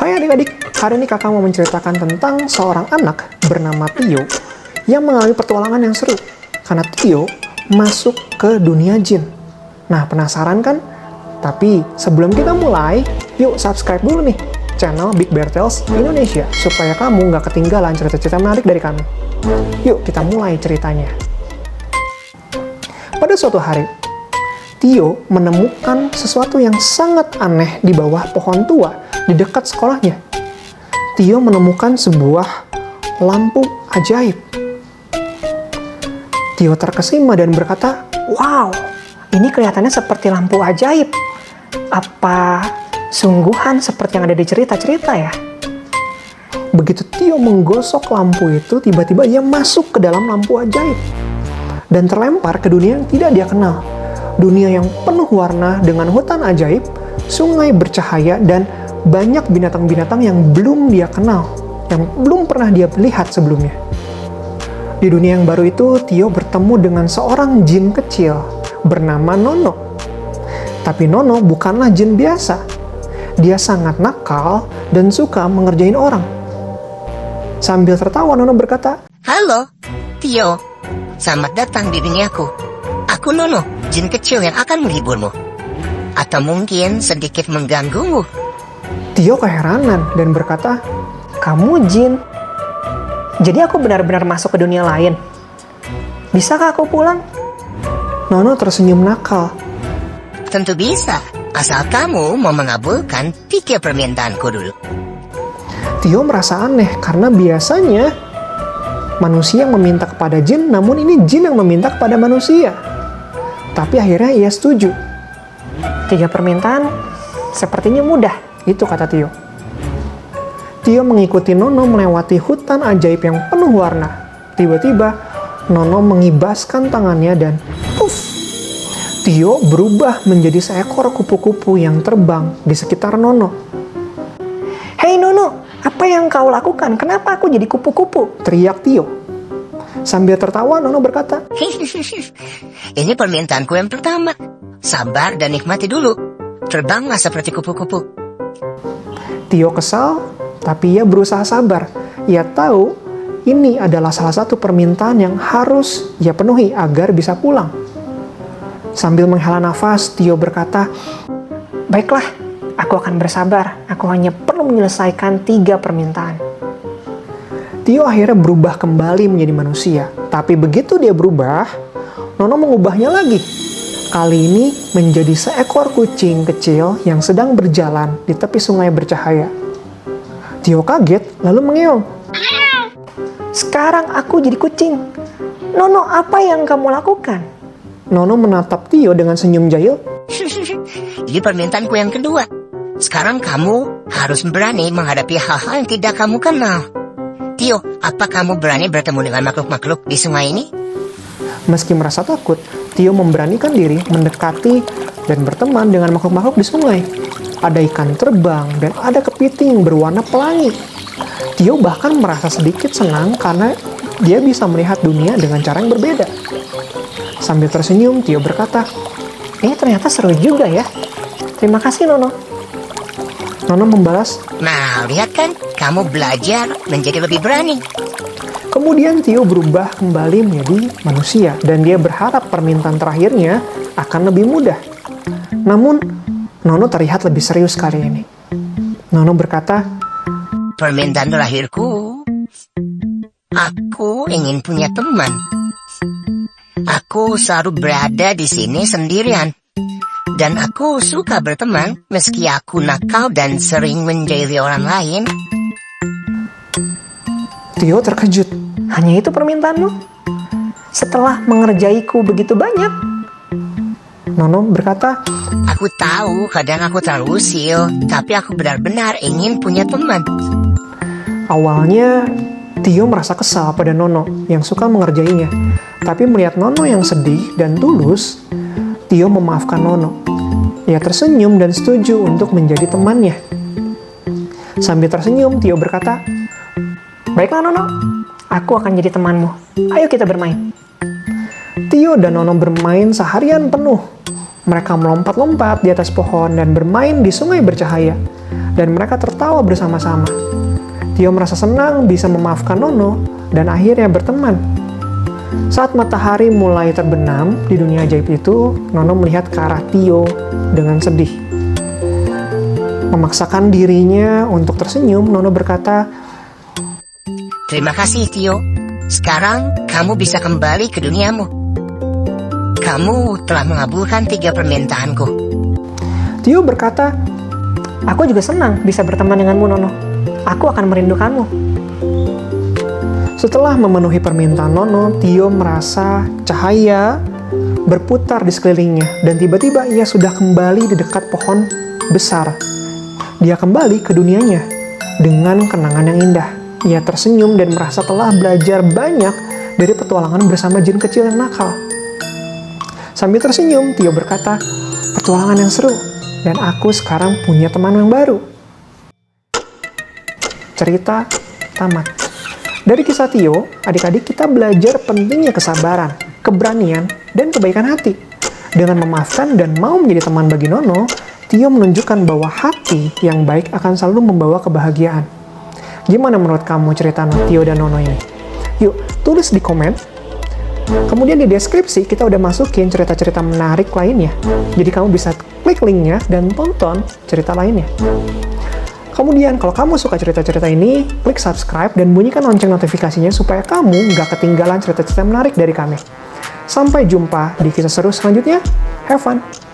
Hai adik-adik, hari ini kakak mau menceritakan tentang seorang anak bernama Tio yang mengalami petualangan yang seru. Karena Tio masuk ke dunia jin. Nah, penasaran kan? Tapi sebelum kita mulai, yuk subscribe dulu nih channel Big Bear Tales Indonesia supaya kamu nggak ketinggalan cerita-cerita menarik dari kami. Yuk kita mulai ceritanya. Pada suatu hari, Tio menemukan sesuatu yang sangat aneh di bawah pohon tua di dekat sekolahnya. Tio menemukan sebuah lampu ajaib. Tio terkesima dan berkata, "Wow, ini kelihatannya seperti lampu ajaib. Apa sungguhan seperti yang ada di cerita-cerita ya?" Begitu Tio menggosok lampu itu, tiba-tiba ia masuk ke dalam lampu ajaib dan terlempar ke dunia yang tidak dia kenal. Dunia yang penuh warna dengan hutan ajaib, sungai bercahaya, dan banyak binatang-binatang yang belum dia kenal, yang belum pernah dia lihat sebelumnya. Di dunia yang baru itu, Tio bertemu dengan seorang jin kecil bernama Nono. Tapi Nono bukanlah jin biasa. Dia sangat nakal dan suka mengerjain orang. Sambil tertawa, Nono berkata, "Halo, Tio. Selamat datang di duniaku. Aku Nono, jin kecil yang akan menghiburmu. Atau mungkin sedikit mengganggumu." Tio keheranan dan berkata, "Kamu jin? Jadi aku benar-benar masuk ke dunia lain? Bisakah aku pulang?" Nono tersenyum nakal. Tentu bisa, asal kamu mau mengabulkan 3 permintaanku dulu. Tio merasa aneh karena biasanya manusia yang meminta kepada jin, namun ini jin yang meminta kepada manusia. Tapi akhirnya ia setuju. 3 permintaan sepertinya mudah, itu kata Tio. Tio mengikuti Nono melewati hutan ajaib yang penuh warna. Tiba-tiba, Nono mengibaskan tangannya dan puff! Tio berubah menjadi seekor kupu-kupu yang terbang di sekitar Nono. "Hei Nono, apa yang kau lakukan? Kenapa aku jadi kupu-kupu?" teriak Tio. Sambil tertawa, Nono berkata, Ini permintaanku yang pertama. Sabar dan nikmati dulu. Terbanglah seperti kupu-kupu. Tio kesal, tapi ia berusaha sabar. Ia tahu ini adalah salah satu permintaan yang harus ia penuhi agar bisa pulang. Sambil menghela nafas, Tio berkata, "Baiklah, aku akan bersabar. Aku hanya perlu menyelesaikan 3 permintaan." Tio akhirnya berubah kembali menjadi manusia. Tapi begitu dia berubah, Nono mengubahnya lagi. Kali ini menjadi seekor kucing kecil yang sedang berjalan di tepi sungai bercahaya. Tio kaget lalu mengeong. "Sekarang aku jadi kucing. Nono, apa yang kamu lakukan?" Nono menatap Tio dengan senyum jahil. Ini permintaanku yang kedua. Sekarang kamu harus berani menghadapi hal-hal yang tidak kamu kenal. Tio, apa kamu berani bertemu dengan makhluk-makhluk di sungai ini? Meski merasa takut, Tio memberanikan diri mendekati dan berteman dengan makhluk-makhluk di sungai. Ada ikan terbang dan ada kepiting berwarna pelangi. Tio bahkan merasa sedikit senang karena dia bisa melihat dunia dengan cara yang berbeda. Sambil tersenyum, Tio berkata, ternyata seru juga ya. Terima kasih, Nono." Nono membalas, Nah, lihat kan, kamu belajar menjadi lebih berani. Kemudian Tio berubah kembali menjadi manusia dan dia berharap permintaan terakhirnya akan lebih mudah. Namun, Nono terlihat lebih serius kali ini. Nono berkata, Permintaan terakhirku, aku ingin punya teman. Aku selalu berada di sini sendirian. Dan aku suka berteman meski aku nakal dan sering menjahili orang lain. Tio terkejut. "Hanya itu permintaanmu? Setelah mengerjaiku begitu banyak?" Nono berkata, Aku tahu kadang aku terlalu usil, tapi aku benar-benar ingin punya teman. Awalnya, Tio merasa kesal pada Nono yang suka mengerjainya. Tapi melihat Nono yang sedih dan tulus, Tio memaafkan Nono. Ia tersenyum dan setuju untuk menjadi temannya. Sambil tersenyum, Tio berkata, "Baiklah Nono, aku akan jadi temanmu. Ayo kita bermain." Tio dan Nono bermain seharian penuh. Mereka melompat-lompat di atas pohon dan bermain di sungai bercahaya. Dan mereka tertawa bersama-sama. Tio merasa senang bisa memaafkan Nono dan akhirnya berteman. Saat matahari mulai terbenam di dunia ajaib itu, Nono melihat ke arah Tio dengan sedih. Memaksakan dirinya untuk tersenyum, Nono berkata, Terima kasih, Tio. Sekarang kamu bisa kembali ke duniamu. Kamu telah mengabulkan 3 permintaanku. Tio berkata, aku juga senang bisa berteman denganmu, Nono. Aku akan merindukanmu. Setelah memenuhi permintaan Nono, Tio merasa cahaya berputar di sekelilingnya. Dan tiba-tiba ia sudah kembali di dekat pohon besar. Dia kembali ke dunianya dengan kenangan yang indah. Ia tersenyum dan merasa telah belajar banyak dari petualangan bersama jin kecil yang nakal. Sambil tersenyum, Tio berkata, petualangan yang seru, dan aku sekarang punya teman yang baru. Cerita tamat. Dari kisah Tio, adik-adik kita belajar pentingnya kesabaran, keberanian, dan kebaikan hati. Dengan memaafkan dan mau menjadi teman bagi Nono, Tio menunjukkan bahwa hati yang baik akan selalu membawa kebahagiaan. Gimana menurut kamu cerita Tio dan Nono ini? Yuk, tulis di komen. Kemudian di deskripsi kita udah masukin cerita-cerita menarik lainnya. Jadi kamu bisa klik linknya dan tonton cerita lainnya. Kemudian kalau kamu suka cerita-cerita ini, klik subscribe dan bunyikan lonceng notifikasinya supaya kamu nggak ketinggalan cerita-cerita menarik dari kami. Sampai jumpa di kisah seru selanjutnya. Have fun!